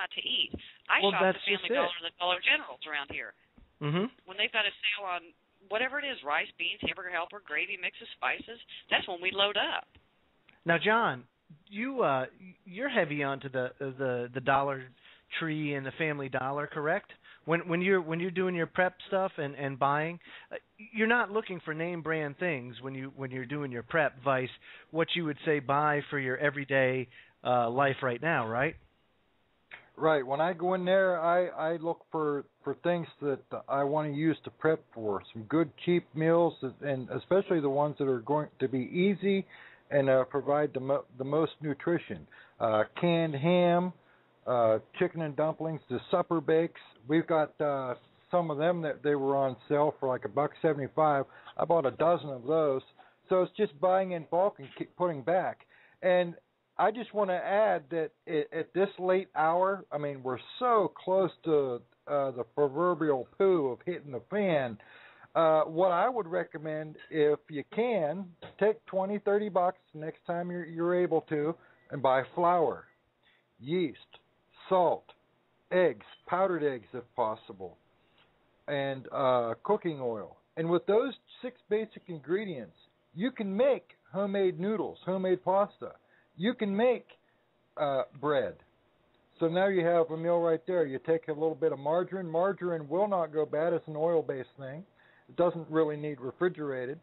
not to eat. I well, shop that's the Family just Dollar and the Dollar Generals around here. Mm-hmm. When they've got a sale on whatever it is, rice, beans, hamburger helper, gravy, mixes, spices, that's when we load up. Now, John, you're heavy onto the Dollar Tree and the Family Dollar, correct? When you're doing your prep stuff and buying, you're not looking for name brand things when you're doing your prep. Vice what you would say buy for your everyday life right now, right? Right. When I go in there, I look for things that I want to use to prep for. Some good, cheap meals, and especially the ones that are going to be easy and provide the most nutrition. Canned ham, chicken and dumplings, the supper bakes. We've got some of them that they were on sale for like $1.75. I bought a dozen of those. So it's just buying in bulk and keep putting back. And I just want to add that at this late hour, I mean, we're so close to the proverbial poo of hitting the fan. What I would recommend, if you can, take $20, $30 next time you're able to, and buy flour, yeast, salt, eggs, powdered eggs if possible, and cooking oil. And with those 6 basic ingredients, you can make homemade noodles, homemade pasta. You can make bread. So now you have a meal right there. You take a little bit of margarine. Margarine will not go bad. It's an oil-based thing. It doesn't really need refrigerated.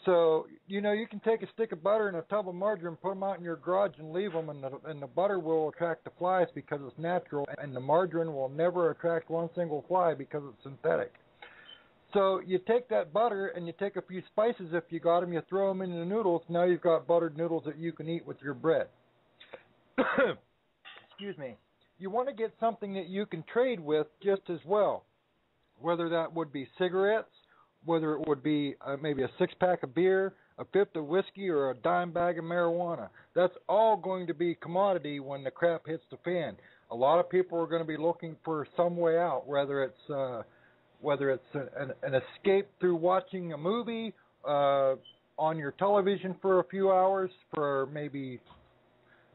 So, you can take a stick of butter and a tub of margarine, put them out in your garage and leave them, and the butter will attract the flies because it's natural, and the margarine will never attract one single fly because it's synthetic. So you take that butter and you take a few spices if you got them, you throw them in the noodles. Now you've got buttered noodles that you can eat with your bread. Excuse me. You want to get something that you can trade with just as well, whether that would be cigarettes, whether it would be maybe a 6-pack of beer, a 5th of whiskey, or a dime bag of marijuana. That's all going to be commodity when the crap hits the fan. A lot of people are going to be looking for some way out, whether it's an escape through watching a movie on your television for a few hours, for maybe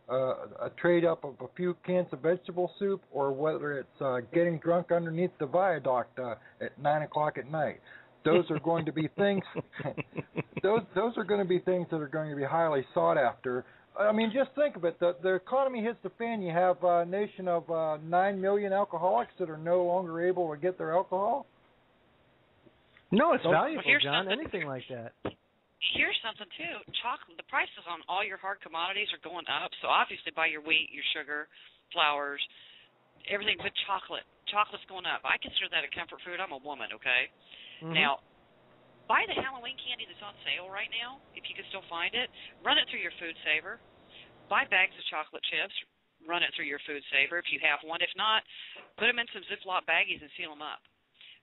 a trade up of a few cans of vegetable soup, or whether it's getting drunk underneath the viaduct at 9 o'clock at night. Those are going to be things. those are going to be things that are going to be highly sought after. I mean, just think of it. The economy hits the fan. You have a nation of 9 million alcoholics that are no longer able to get their alcohol. No, it's valuable, John. Anything like that. Here's something, too. Chocolate. The prices on all your hard commodities are going up. So obviously buy your wheat, your sugar, flours, everything but chocolate. Chocolate's going up. I consider that a comfort food. I'm a woman, okay? Mm-hmm. Now, buy the Halloween candy that's on sale right now, if you can still find it. Run it through your food saver. Buy bags of chocolate chips. Run it through your food saver if you have one. If not, put them in some Ziploc baggies and seal them up.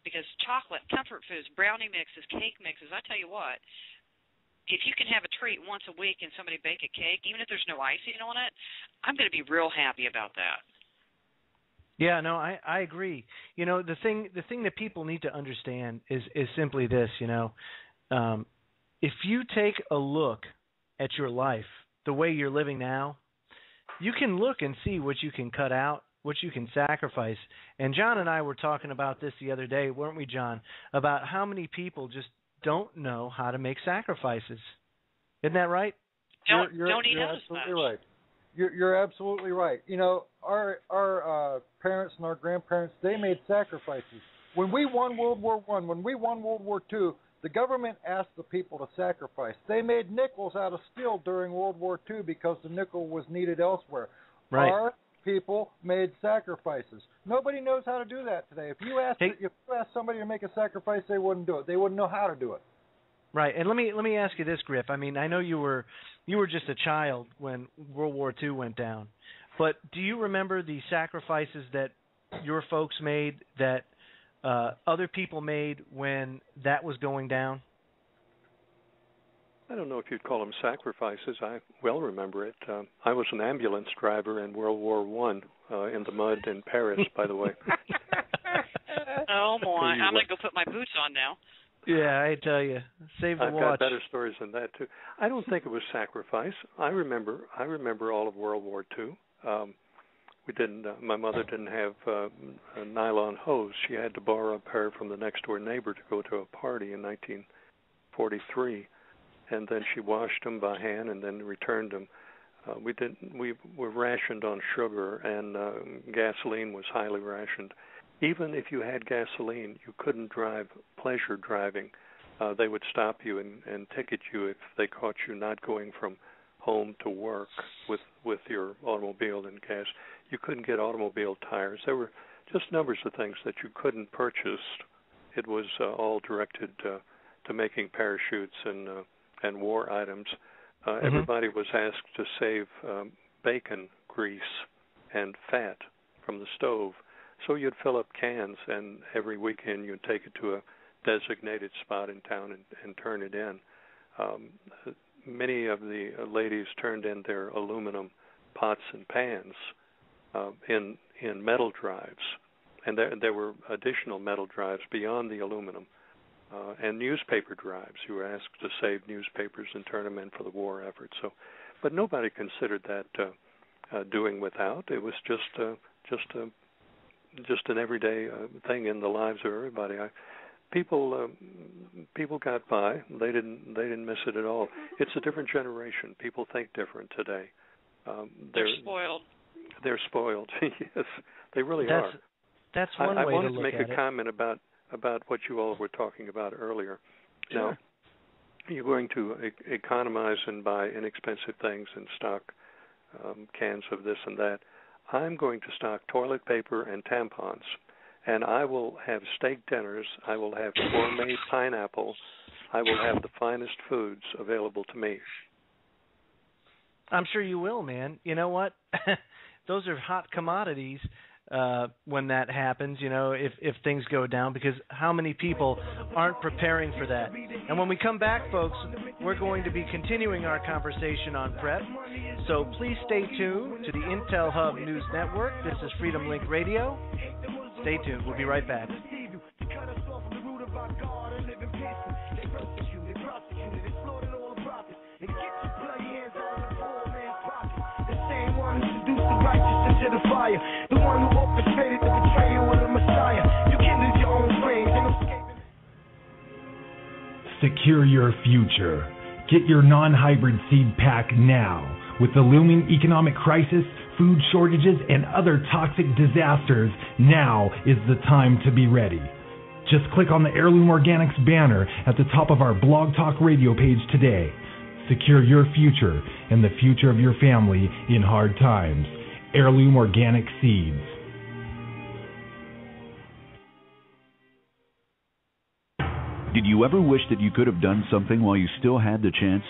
Because chocolate, comfort foods, brownie mixes, cake mixes, I tell you what, if you can have a treat once a week and somebody bake a cake, even if there's no icing on it, I'm going to be real happy about that. Yeah, no, I agree. The thing that people need to understand is simply this, if you take a look at your life, the way you're living now, you can look and see what you can cut out, what you can sacrifice. And John and I were talking about this the other day, weren't we, John, about how many people just don't know how to make sacrifices. Isn't that right? Don't eat you're absolutely right. You're absolutely right. Our parents and our grandparents, they made sacrifices. When we won World War I, when we won World War II, the government asked the people to sacrifice. They made nickels out of steel during World War II because the nickel was needed elsewhere. Right. Our people made sacrifices. Nobody knows how to do that today. If you ask somebody to make a sacrifice, they wouldn't do it. They wouldn't know how to do it. Right. And let me ask you this, Griff. I mean, I know you were just a child when World War II went down, but do you remember the sacrifices that your folks made, that other people made when that was going down? I don't know if you'd call them sacrifices. I well remember it. I was an ambulance driver in World War I in the mud in Paris, by the way. Oh, boy. I'm going to go put my boots on now. Yeah, I tell you, save the watch. I've got better stories than that too. I don't think it was sacrifice. I remember all of World War II. we didn't. My mother didn't have a nylon hose. She had to borrow a pair from the next door neighbor to go to a party in 1943, and then she washed them by hand and then returned them. We were rationed on sugar, and gasoline was highly rationed. Even if you had gasoline, you couldn't drive pleasure driving. They would stop you and ticket you if they caught you not going from home to work with your automobile and gas. You couldn't get automobile tires. There were just numbers of things that you couldn't purchase. It was all directed to making parachutes and war items. Everybody was asked to save bacon grease and fat from the stove. So you'd fill up cans, and every weekend you'd take it to a designated spot in town and turn it in. Many of the ladies turned in their aluminum pots and pans in metal drives, and there were additional metal drives beyond the aluminum, and newspaper drives. You were asked to save newspapers and turn them in for the war effort. So, but nobody considered that doing without. It was just an everyday thing in the lives of everybody. People got by. They didn't miss it at all. It's a different generation. People think different today. They're spoiled. They're spoiled. Yes, they really are. That's one way to look at it. I wanted to make a comment about what you all were talking about earlier. Sure. Now, you're going to economize and buy inexpensive things and stock cans of this and that. I'm going to stock toilet paper and tampons, and I will have steak dinners. I will have gourmet pineapple. I will have the finest foods available to me. I'm sure you will, man. You know what? Those are hot commodities when that happens, if things go down, because how many people aren't preparing for that? And when we come back, folks, we're going to be continuing our conversation on prep. So please stay tuned to the Intel Hub News Network. This is Freedomlink Radio. Stay tuned. We'll be right back. To the fire, the one who orchestrated the betrayal of the Messiah. You kindled your own flames and escaping. Secure your future. Get your non-hybrid seed pack now. With the looming economic crisis, food shortages, and other toxic disasters, now is the time to be ready. Just click on the Heirloom Organics banner at the top of our Blog Talk Radio page today. Secure your future and the future of your family in hard times. Heirloom Organic Seeds. Did you ever wish that you could have done something while you still had the chance?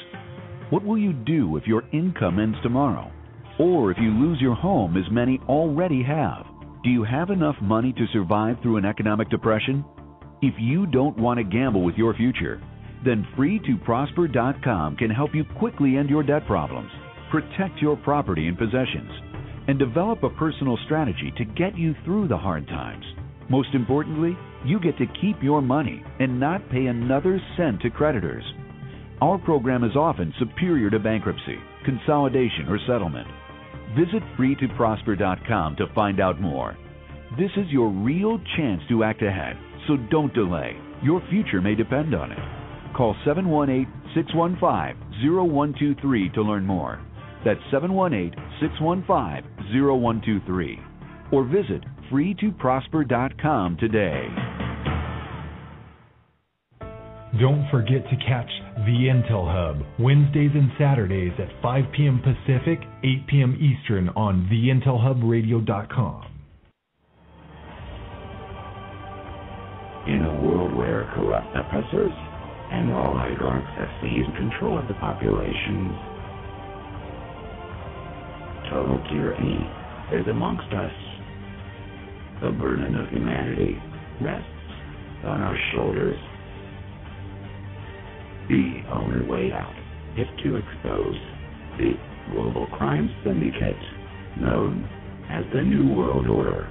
What will you do if your income ends tomorrow? Or if you lose your home, as many already have? Do you have enough money to survive through an economic depression? If you don't want to gamble with your future, then FreeToProsper.com can help you quickly end your debt problems, protect your property and possessions, and develop a personal strategy to get you through the hard times. Most importantly, you get to keep your money and not pay another cent to creditors. Our program is often superior to bankruptcy, consolidation, or settlement. Visit FreeToProsper.com to find out more. This is your real chance to act ahead, so don't delay. Your future may depend on it. Call 718-615-0123 to learn more. That's 718-615-0123. Or visit FreeToProsper.com today. Don't forget to catch The Intel Hub Wednesdays and Saturdays at 5 p.m. Pacific, 8 p.m. Eastern on theintelhubradio.com. In a world where corrupt oppressors and oligarchs have seized control of the populations, total tyranny is amongst us. The burden of humanity rests on our shoulders. The only way out is to expose the global crime syndicate known as the New World Order.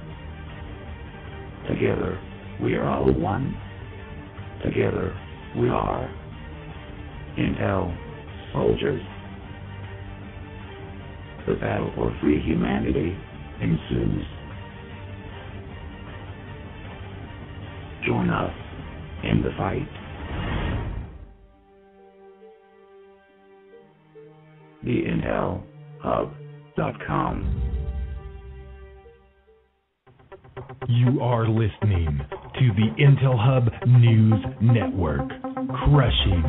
Together, we are all one. Together, we are Intel soldiers. The battle for free humanity ensues. Join us in the fight. TheIntelHub.com. You are listening to the Intel Hub News Network, crushing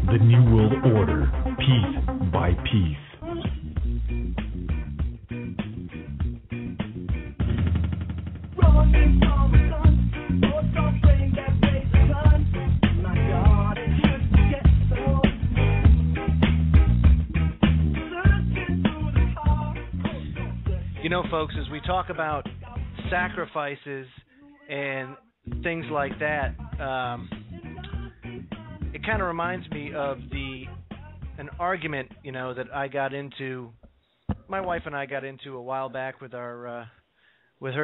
the New World Order piece by piece. You know, folks, as we talk about sacrifices and things like that, it kind of reminds me of an argument, you know, that my wife and I got into a while back with her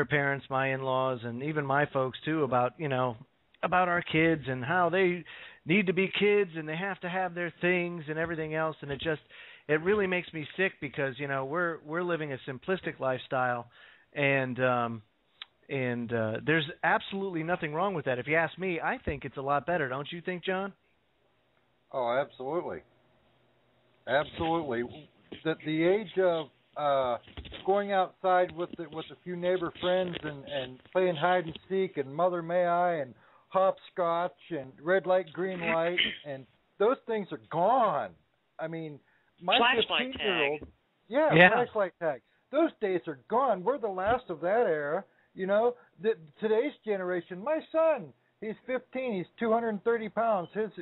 parents, my in-laws, and even my folks too, about our kids and how they need to be kids and they have to have their things and everything else, and it really makes me sick because, you know, we're living a simplistic lifestyle, and there's absolutely nothing wrong with that. If you ask me, I think it's a lot better. Don't you think, John? Oh, absolutely. Absolutely. The age of going outside with a few neighbor friends and playing hide and seek and Mother May I and hopscotch and red light, green light, and those things are gone. I mean, my flashlight 15-year-old, tag. Yeah, flashlight tag. Those days are gone. We're the last of that era. You know, today's generation. My son, he's 15. He's 230 pounds. His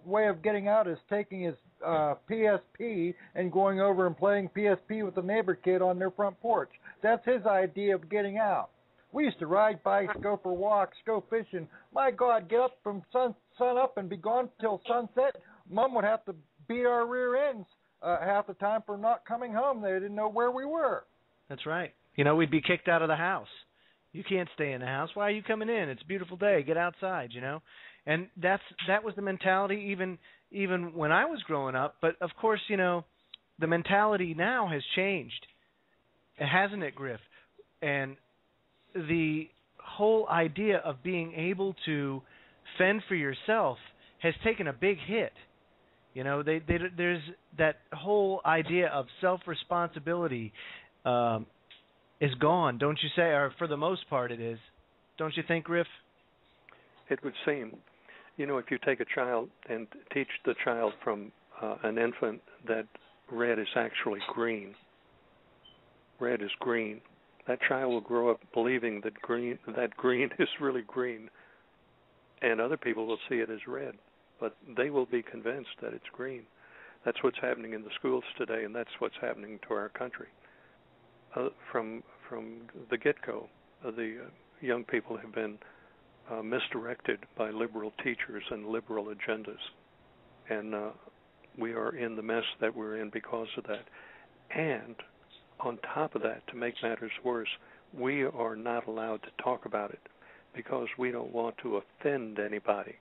way of getting out is taking his PSP and going over and playing PSP with the neighbor kid on their front porch. That's his idea of getting out. We used to ride bikes, go for walks, go fishing. My God, get up from sun up and be gone till sunset. Mom would have to beat our rear ends half the time for not coming home. They didn't know where we were. That's right. You know, we'd be kicked out of the house. You can't stay in the house. Why are you coming in? It's a beautiful day. Get outside, you know. And that was the mentality even when I was growing up. But, of course, you know, the mentality now has changed. Hasn't it, Griff? And the whole idea of being able to fend for yourself has taken a big hit. You know, there's that whole idea of self-responsibility is gone, don't you say? Or for the most part it is. Don't you think, Griff? It would seem. You know, if you take a child and teach the child from an infant that red is actually green, red is green, that child will grow up believing that green is really green, and other people will see it as red, but they will be convinced that it's green. That's what's happening in the schools today, and that's what's happening to our country. From the get-go, the young people have been misdirected by liberal teachers and liberal agendas, and we are in the mess that we're in because of that. And on top of that, to make matters worse, we are not allowed to talk about it because we don't want to offend anybody.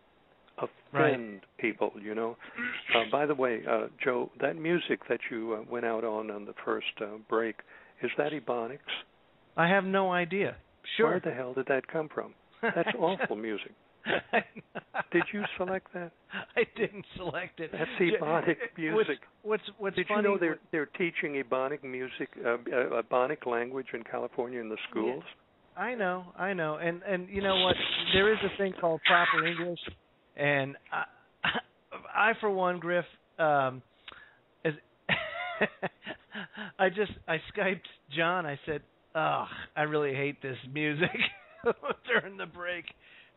Offend people, you know. By the way, Joe, that music that you went out on the first break, is that Ebonics? I have no idea. Sure. Where the hell did that come from? That's awful music. Did you select that? I didn't select it. That's Ebonic music. What's Did funny? You know they're teaching Ebonic music, Ebonic language in California in the schools? Yeah, I know, and you know what? There is a thing called proper English, and I for one, Griff, as I Skyped John. I said, "Ugh, I really hate this music." During the break,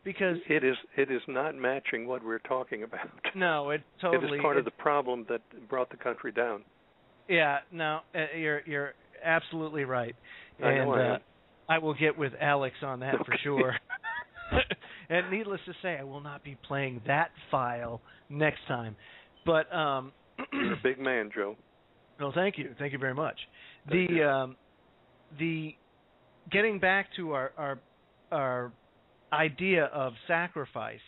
because it is not matching what we're talking about. No, it totally. It is part of the problem that brought the country down. Yeah, no, you're absolutely right, I know I will get with Alex on that for sure. And needless to say, I will not be playing that file next time. But you're a big man, Joe. Well, thank you very much. The getting back to our idea of sacrifice,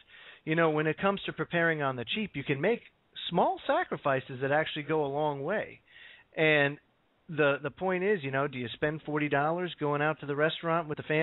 you know, when it comes to preparing on the cheap, you can make small sacrifices that actually go a long way. And the point is, do you spend $40 going out to the restaurant with the family?